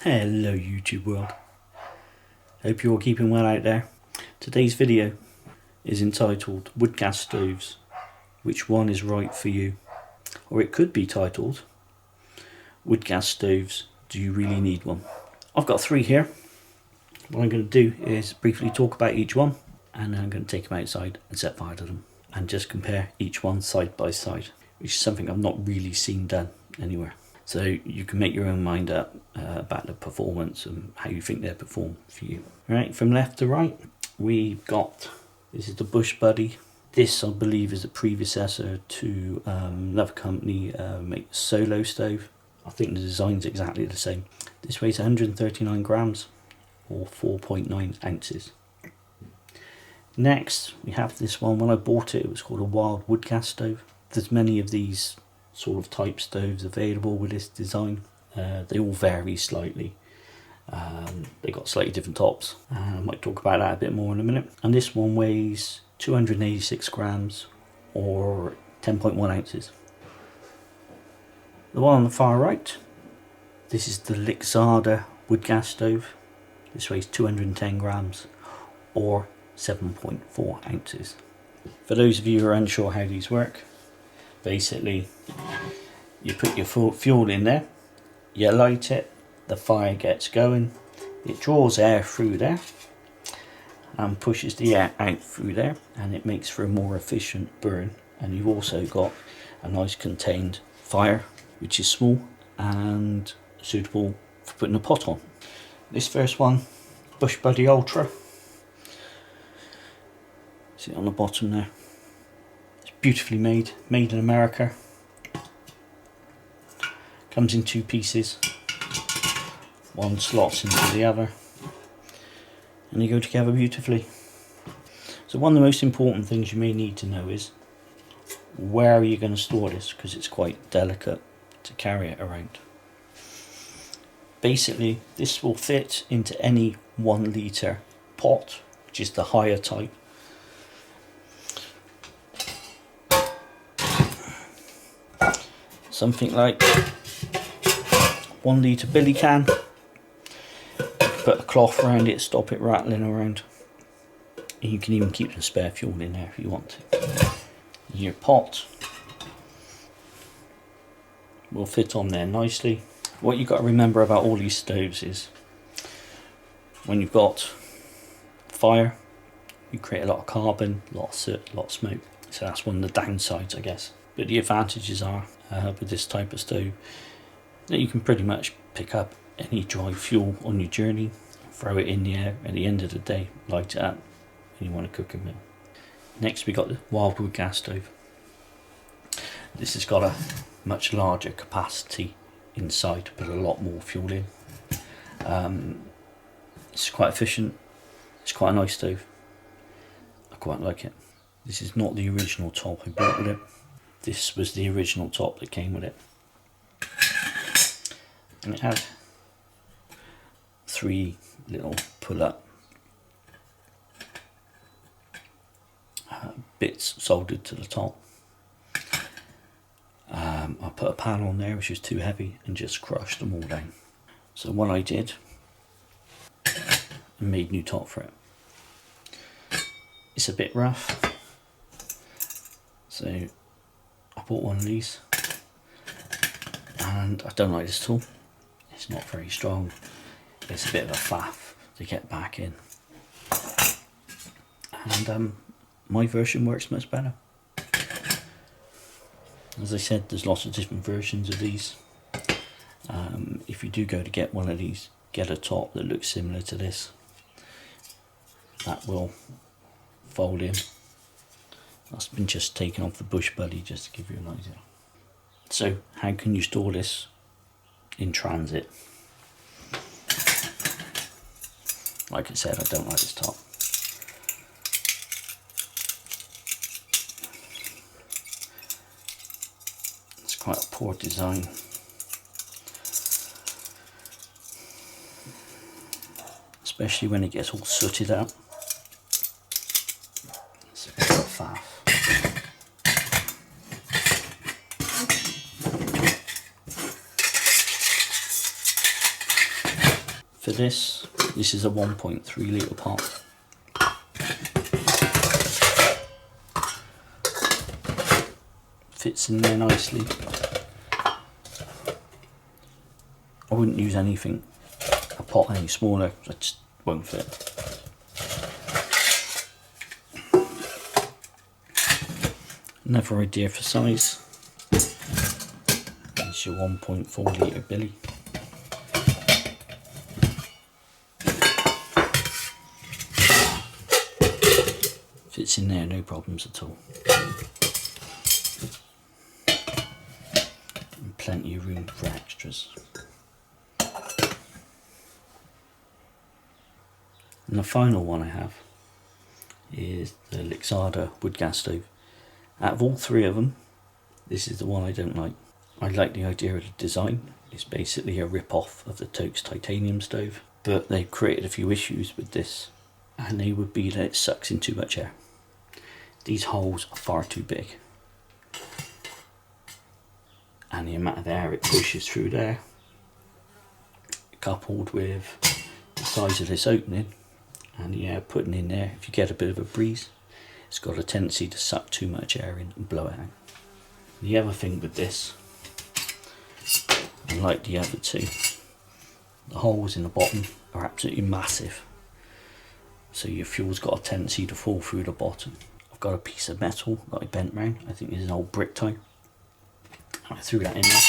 Hello YouTube world, hope you're all keeping well out there. Today's video is entitled Wood Gas Stoves, which one is right for you? Or it could be titled Wood Gas Stoves, do you really need one? I've got three here. What I'm going to do is briefly talk about each one, and then I'm going to take them outside and set fire to them and just compare each one side by side, which is something I've not really seen done anywhere. So you can make your own mind up about the performance and how you think they'll perform for you. Right, from left to right, we've got, this is the Bush Buddy. This I believe is a predecessor to another company, make Solo Stove. I think the design's exactly the same. This weighs 139 grams or 4.9 ounces. Next we have this one. When I bought it, it was called a Wild Wood Gas Stove. There's many of these sort of type stoves available with this design. They all vary slightly. They got slightly different tops. I might talk about that a bit more in a minute. And this one weighs 286 grams or 10.1 ounces. The one on the far right, this is the Lixada Wood Gas Stove. This weighs 210 grams or 7.4 ounces. For those of you who are unsure how these work, basically you put your fuel in there, you light it, the fire gets going, it draws air through there and pushes the air out through there, and it makes for a more efficient burn. And you've also got a nice contained fire, which is small and suitable for putting a pot on. This first one, Bush Buddy Ultra, see it on the bottom there. It's beautifully made in America. Comes in two pieces, one slots into the other, and they go together beautifully. So one of the most important things you may need to know is, where are you going to store this, because it's quite delicate to carry it around. Basically this will fit into any 1 litre pot, which is the higher type. Something like 1 litre billy can. Put a cloth around it, stop it rattling around. And you can even keep some spare fuel in there if you want to. Your pot will fit on there nicely. What you've got to remember about all these stoves is, when you've got fire, you create a lot of carbon, a lot of soot, a lot of smoke. So that's one of the downsides, I guess. But the advantages are, with this type of stove, that you can pretty much pick up any dry fuel on your journey, throw it in the air at the end of the day, light it up when you want to cook a meal. Next we got the Wild Wood Gas Stove. This has got a much larger capacity inside to put a lot more fuel in. It's quite efficient, it's quite a nice stove, I quite like it. This is not the original top I bought with it. This was the original top that came with it. And it had 3 little pull-up bits soldered to the top. I put a pan on there which was too heavy and just crushed them all down. So what I did, I made new top for it. It's a bit rough, so I bought one of these, and I don't like this tool. It's not very strong. It's a bit of a faff to get back in, and my version works much better. As I said, there's lots of different versions of these. If you do go to get one of these, get a top that looks similar to this. That will fold in. That's been just taken off the Bush Buddy just to give you an idea. So how can you store this in transit? Like I said, I don't like this top. It's quite a poor design. Especially when it gets all sooted out. It's a bit of a faff. For this is a 1.3 litre pot. Fits in there nicely. I wouldn't use anything, a pot any smaller, it just won't fit. Another idea for size is your 1.4 litre billy. Fits in there, no problems at all. And plenty of room for extras. And the final one I have is the Lixada Wood Gas Stove. Out of all three of them, this is the one I don't like. I like the idea of the design. It's basically a rip-off of the Toaks Titanium stove, but they've created a few issues with this, and they would be that it sucks in too much air. These holes are far too big, and the amount of air it pushes through there, coupled with the size of this opening and the air putting in there, if you get a bit of a breeze, it's got a tendency to suck too much air in and blow it out. The other thing with this, unlike the other two, the holes in the bottom are absolutely massive, so your fuel's got a tendency to fall through the bottom. I've got a piece of metal that I bent round, I think this is an old brick type. I threw that in there,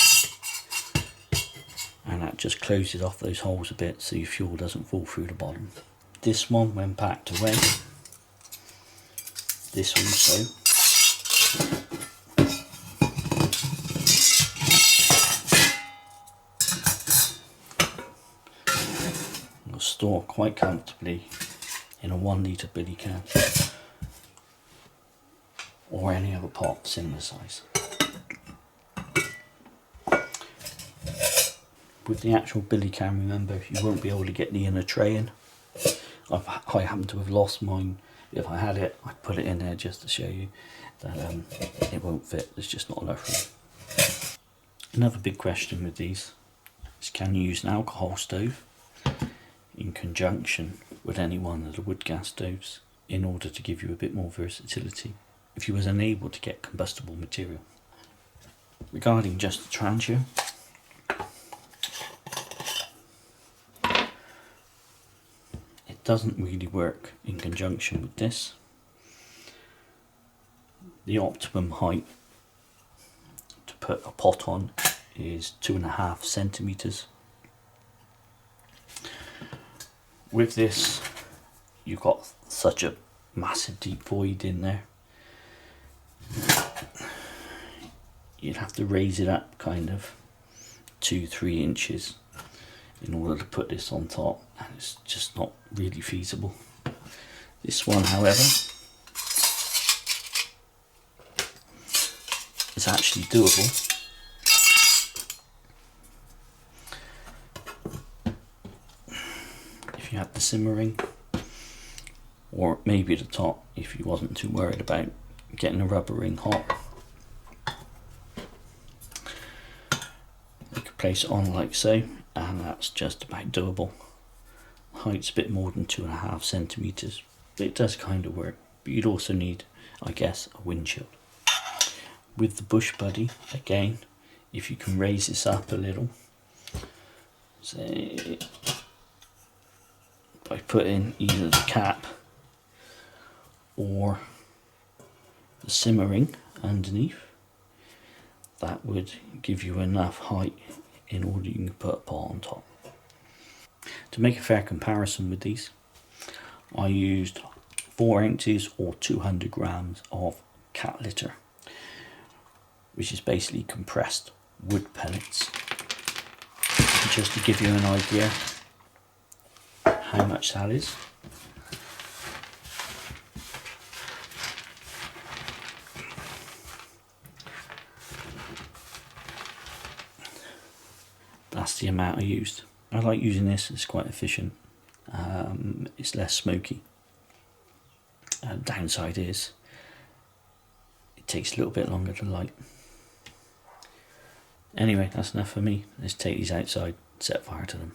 and that just closes off those holes a bit so your fuel doesn't fall through the bottom. This one, when packed away, this also, will store quite comfortably in a 1 litre billy can or any other pot similar size. With the actual billy can, remember, you won't be able to get the inner tray in. I happen to have lost mine. If I had it, I'd put it in there just to show you that it won't fit. There's just not enough room. Another big question with these is, can you use an alcohol stove in conjunction with any one of the wood gas stoves in order to give you a bit more versatility if you was unable to get combustible material? Regarding just the Trangia, doesn't really work in conjunction with this. The optimum height to put a pot on is 2.5 centimeters. With this, you've got such a massive deep void in there, you'd have to raise it up kind of 2-3 inches in order to put this on top, and it's just not really feasible. This one, however, is actually doable. If you had the simmering, or maybe the top if you wasn't too worried about getting the rubber ring hot. You could place it on like so, and that's just about doable. Height's a bit more than 2.5 centimeters, but it does kind of work. But you'd also need, I guess, a windshield. With the Bush Buddy, again, if you can raise this up a little, say by putting either the cap or the simmering underneath, that would give you enough height in order you can put a pot on top. To make a fair comparison with these, I used 4 ounces or 200 grams of cat litter, which is basically compressed wood pellets. And just to give you an idea how much that is, that's the amount I used. I like using this, it's quite efficient. It's less smoky. Downside is it takes a little bit longer to light. Anyway, that's enough for me. Let's take these outside, set fire to them.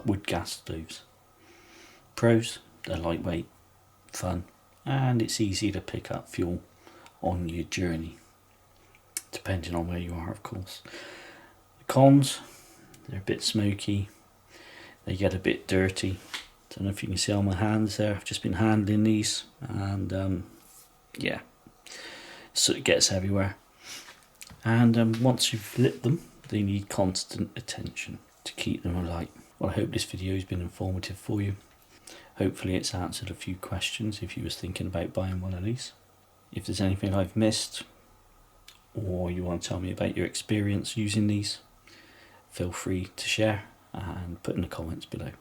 wood gas stoves. Pros, they're lightweight, fun, and it's easy to pick up fuel on your journey, depending on where you are, of course. The cons, they're a bit smoky, they get a bit dirty. Don't know if you can see on my hands there, I've just been handling these, and yeah, so it gets everywhere. And once you've lit them, they need constant attention to keep them alight. Well, I hope this video has been informative for you. Hopefully it's answered a few questions if you was thinking about buying one of these. If there's anything I've missed, or you want to tell me about your experience using these, feel free to share and put in the comments below.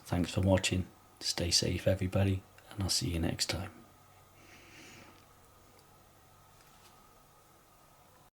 Thanks for watching. Stay safe everybody, and I'll see you next time.